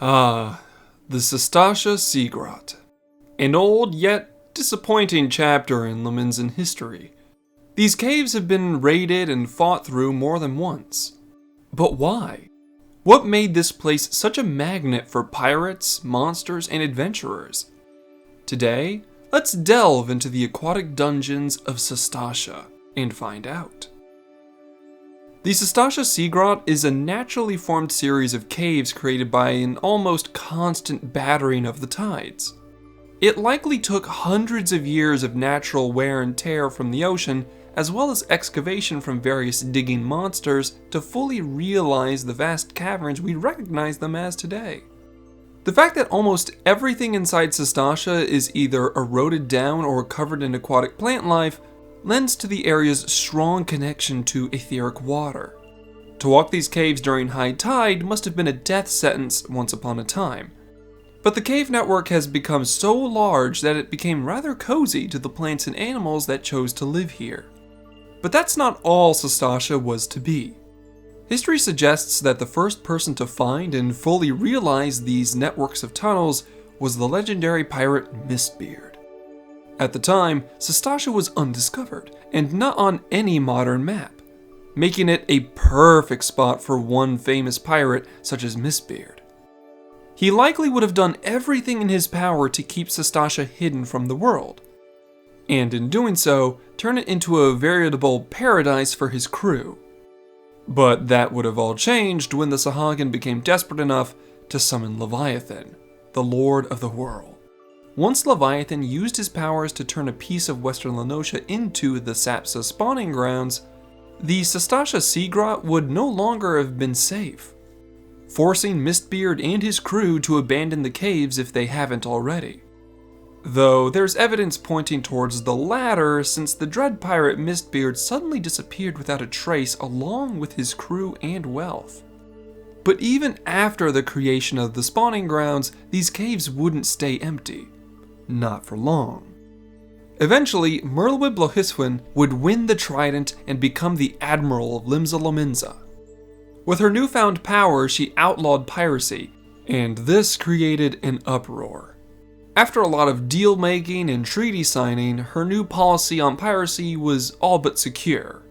Ah, the Sastasha Sea Grot. An old yet disappointing chapter in Leminzen history. These caves have been raided and fought through more than once. But why? What made this place such a magnet for pirates, monsters, and adventurers? Today, let's delve into the aquatic dungeons of Sastasha and find out. The Sastasha Sea Grot is a naturally formed series of caves created by an almost constant battering of the tides. It likely took hundreds of years of natural wear and tear from the ocean, as well as excavation from various digging monsters, to fully realize the vast caverns we recognize them as today. The fact that almost everything inside Sastasha is either eroded down or covered in aquatic plant life lends to the area's strong connection to etheric water. To walk these caves during high tide must have been a death sentence once upon a time. But the cave network has become so large that it became rather cozy to the plants and animals that chose to live here. But that's not all Sastasha was to be. History suggests that the first person to find and fully realize these networks of tunnels was the legendary pirate Mistbeard. At the time, Sastasha was undiscovered, and not on any modern map, making it a perfect spot for one famous pirate such as Mistbeard. He likely would have done everything in his power to keep Sastasha hidden from the world, and in doing so, turn it into a veritable paradise for his crew. But that would have all changed when the Sahagin became desperate enough to summon Leviathan, the Lord of the World. Once Leviathan used his powers to turn a piece of Western Lenosha into the Sapsa spawning grounds, the Sastasha Sea Grot would no longer have been safe, forcing Mistbeard and his crew to abandon the caves if they haven't already. Though there's evidence pointing towards the latter, since the dread pirate Mistbeard suddenly disappeared without a trace along with his crew and wealth. But even after the creation of the spawning grounds, these caves wouldn't stay empty. Not for long. Eventually, Merlwib Lohiswin would win the Trident and become the Admiral of Limsa Lominsa. With her newfound power, she outlawed piracy, and this created an uproar. After a lot of deal-making and treaty signing, her new policy on piracy was all but secure.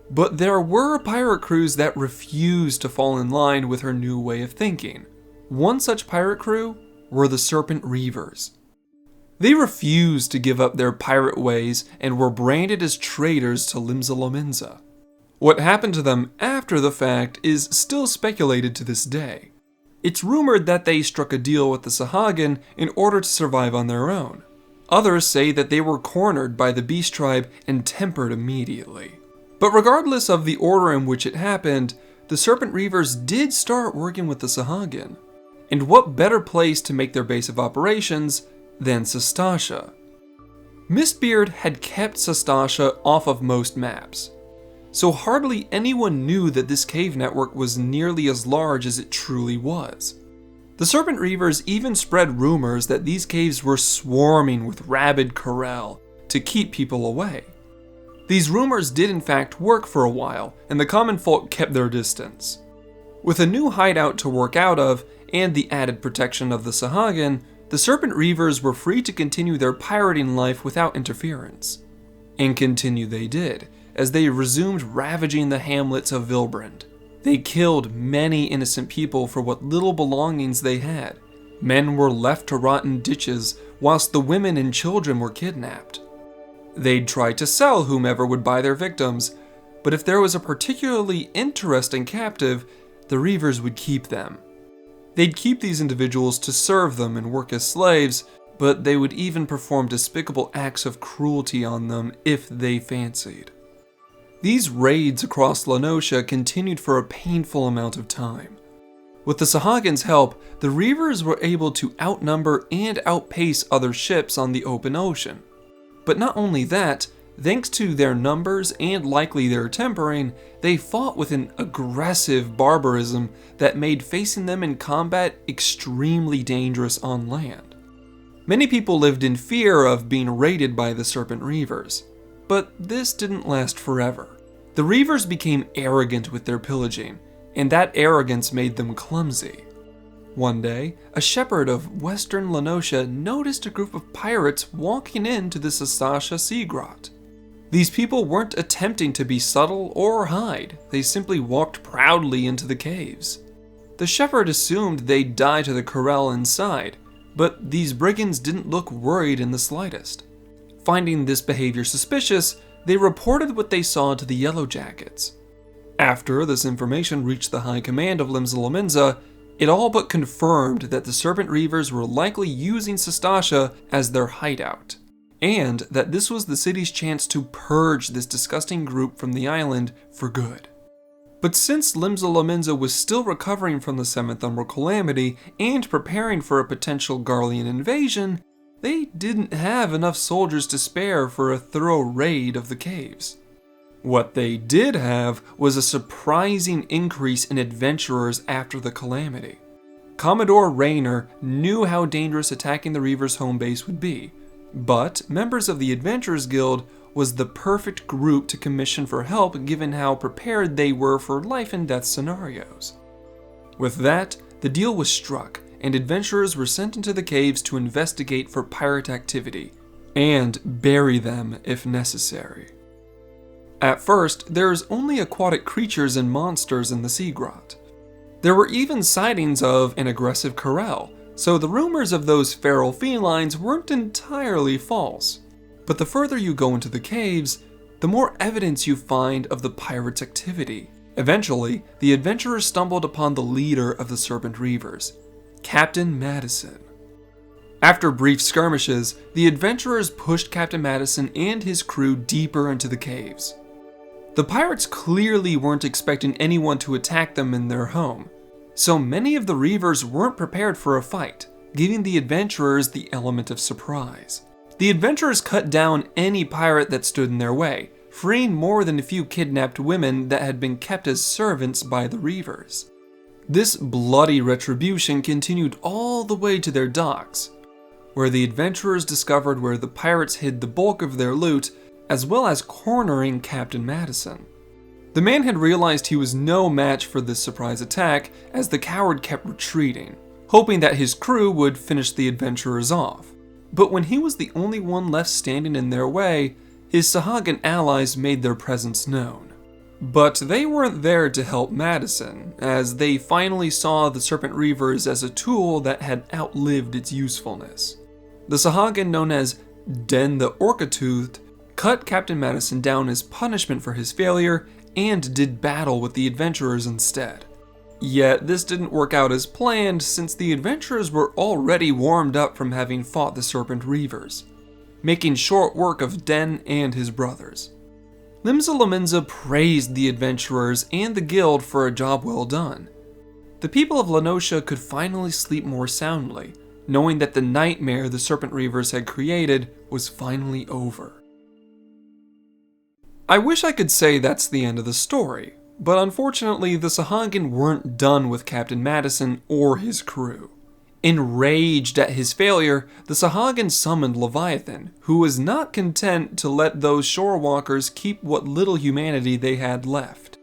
But there were pirate crews that refused to fall in line with her new way of thinking. One such pirate crew were the Serpent Reavers. They refused to give up their pirate ways and were branded as traitors to Limsa Lominsa. What happened to them after the fact is still speculated to this day. It's rumored that they struck a deal with the Sahagin in order to survive on their own. Others say that they were cornered by the Beast Tribe and tempered immediately. But regardless of the order in which it happened, the Serpent Reavers did start working with the Sahagin. And what better place to make their base of operations than Sastasha? Mistbeard had kept Sastasha off of most maps, so hardly anyone knew that this cave network was nearly as large as it truly was. The Serpent Reavers even spread rumors that these caves were swarming with rabid Corel to keep people away. These rumors did in fact work for a while, and the common folk kept their distance. With a new hideout to work out of, and the added protection of the Sahagin, the Serpent Reavers were free to continue their pirating life without interference. And continue they did, as they resumed ravaging the hamlets of Vilbrand. They killed many innocent people for what little belongings they had. Men were left to rot in ditches, whilst the women and children were kidnapped. They'd try to sell whomever would buy their victims, but if there was a particularly interesting captive, the Reavers would keep them. They'd keep these individuals to serve them and work as slaves, but they would even perform despicable acts of cruelty on them if they fancied. These raids across Lenosha continued for a painful amount of time. With the Sahagin's help, the Reavers were able to outnumber and outpace other ships on the open ocean. But not only that, thanks to their numbers and likely their tempering, they fought with an aggressive barbarism that made facing them in combat extremely dangerous on land. Many people lived in fear of being raided by the Serpent Reavers, but this didn't last forever. The Reavers became arrogant with their pillaging, and that arrogance made them clumsy. One day, a shepherd of western Lenosha noticed a group of pirates walking into the Sastasha sea grot. These people weren't attempting to be subtle or hide, they simply walked proudly into the caves. The shepherd assumed they'd die to the corral inside, but these brigands didn't look worried in the slightest. Finding this behavior suspicious, they reported what they saw to the Yellow Jackets. After this information reached the high command of Limsa Lominsa, it all but confirmed that the Serpent Reavers were likely using Sastasha as their hideout, and that this was the city's chance to purge this disgusting group from the island for good. But since Limsa Lominsa was still recovering from the Seventh Umbral Calamity and preparing for a potential Garlean invasion, they didn't have enough soldiers to spare for a thorough raid of the caves. What they did have was a surprising increase in adventurers after the calamity. Commodore Raynor knew how dangerous attacking the Reavers' home base would be, but members of the Adventurers Guild was the perfect group to commission for help given how prepared they were for life and death scenarios. With that, the deal was struck, and adventurers were sent into the caves to investigate for pirate activity, and bury them if necessary. At first, there's only aquatic creatures and monsters in the sea grot. There were even sightings of an aggressive corral, so the rumors of those feral felines weren't entirely false. But the further you go into the caves, the more evidence you find of the pirates' activity. Eventually, the adventurers stumbled upon the leader of the Serpent Reavers, Captain Madison. After brief skirmishes, the adventurers pushed Captain Madison and his crew deeper into the caves. The pirates clearly weren't expecting anyone to attack them in their home, so many of the Reavers weren't prepared for a fight, giving the adventurers the element of surprise. The adventurers cut down any pirate that stood in their way, freeing more than a few kidnapped women that had been kept as servants by the Reavers. This bloody retribution continued all the way to their docks, where the adventurers discovered where the pirates hid the bulk of their loot, as well as cornering Captain Madison. The man had realized he was no match for this surprise attack, as the coward kept retreating, hoping that his crew would finish the adventurers off. But when he was the only one left standing in their way, his Sahagin allies made their presence known. But they weren't there to help Madison, as they finally saw the Serpent Reavers as a tool that had outlived its usefulness. The Sahagin, known as Den the Orca-Toothed, cut Captain Madison down as punishment for his failure and did battle with the adventurers instead. Yet this didn't work out as planned, since the adventurers were already warmed up from having fought the Serpent Reavers, making short work of Den and his brothers. Limsa Lominsa praised the adventurers and the guild for a job well done. The people of Lenosha could finally sleep more soundly, knowing that the nightmare the Serpent Reavers had created was finally over. I wish I could say that's the end of the story, but unfortunately the Sahagin weren't done with Captain Madison or his crew. Enraged at his failure, the Sahagin summoned Leviathan, who was not content to let those shorewalkers keep what little humanity they had left.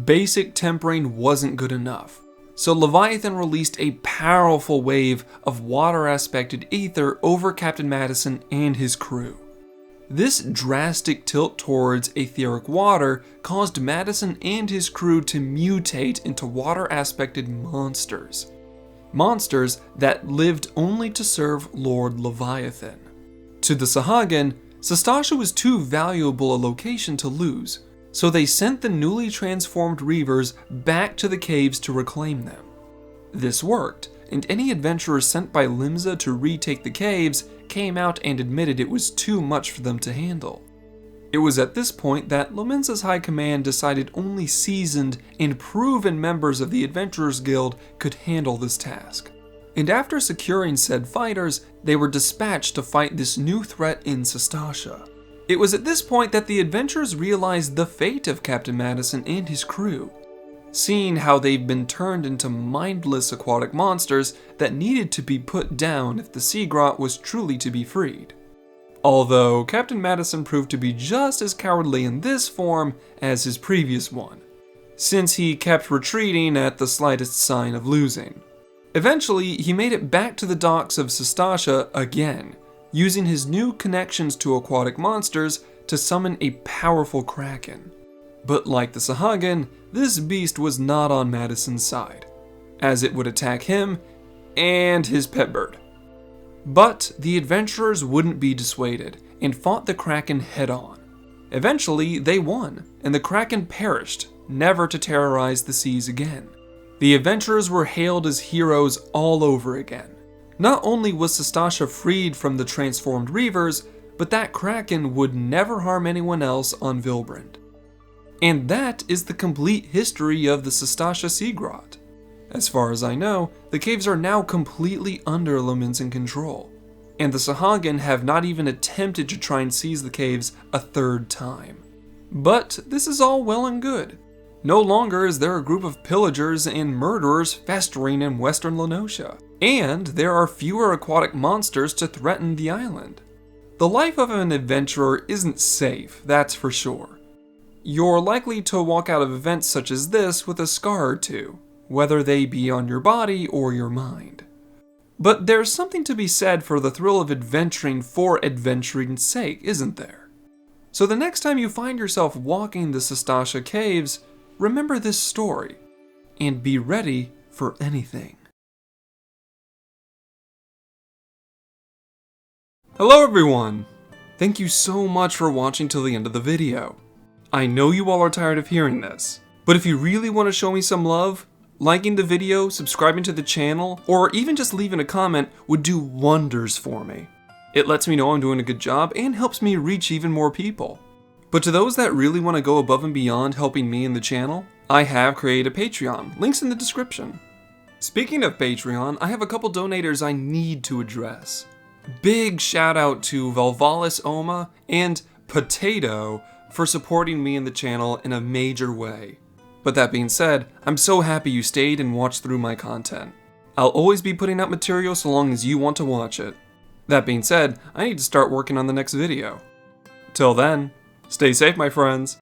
Basic tempering wasn't good enough, so Leviathan released a powerful wave of water-aspected ether over Captain Madison and his crew. This drastic tilt towards etheric water caused Madison and his crew to mutate into water-aspected monsters. Monsters that lived only to serve Lord Leviathan. To the Sahagin, Sastasha was too valuable a location to lose, so they sent the newly transformed Reavers back to the caves to reclaim them. This worked, and any adventurers sent by Limsa to retake the caves came out and admitted it was too much for them to handle. It was at this point that Lominsa's high command decided only seasoned and proven members of the Adventurers Guild could handle this task. And after securing said fighters, they were dispatched to fight this new threat in Sastasha. It was at this point that the adventurers realized the fate of Captain Madison and his crew, seeing how they've been turned into mindless aquatic monsters that needed to be put down if the sea grot was truly to be freed. Although Captain Madison proved to be just as cowardly in this form as his previous one, since he kept retreating at the slightest sign of losing. Eventually, he made it back to the docks of Sastasha again, using his new connections to aquatic monsters to summon a powerful kraken. But like the Sahagin, this beast was not on Madison's side, as it would attack him and his pet bird. But the adventurers wouldn't be dissuaded and fought the kraken head-on. Eventually, they won, and the kraken perished, never to terrorize the seas again. The adventurers were hailed as heroes all over again. Not only was Sastasha freed from the transformed Reavers, but that kraken would never harm anyone else on Vilbrand. And that is the complete history of the Sastasha Sea Grot. As far as I know, the caves are now completely under Lominsan control, and the Sahagin have not even attempted to try and seize the caves a third time. But this is all well and good. No longer is there a group of pillagers and murderers festering in western Lenotia, and there are fewer aquatic monsters to threaten the island. The life of an adventurer isn't safe, that's for sure. You're likely to walk out of events such as this with a scar or two, whether they be on your body or your mind. But there's something to be said for the thrill of adventuring for adventuring's sake, isn't there? So the next time you find yourself walking the Sastasha caves, remember this story, and be ready for anything. Hello everyone! Thank you so much for watching till the end of the video. I know you all are tired of hearing this, but if you really want to show me some love, liking the video, subscribing to the channel, or even just leaving a comment would do wonders for me. It lets me know I'm doing a good job and helps me reach even more people. But to those that really want to go above and beyond helping me and the channel, I have created a Patreon, links in the description. Speaking of Patreon, I have a couple donators I need to address. Big shout out to Valvalis Oma and Potato for supporting me and the channel in a major way. But that being said, I'm so happy you stayed and watched through my content. I'll always be putting out material so long as you want to watch it. That being said, I need to start working on the next video. Till then, stay safe my friends.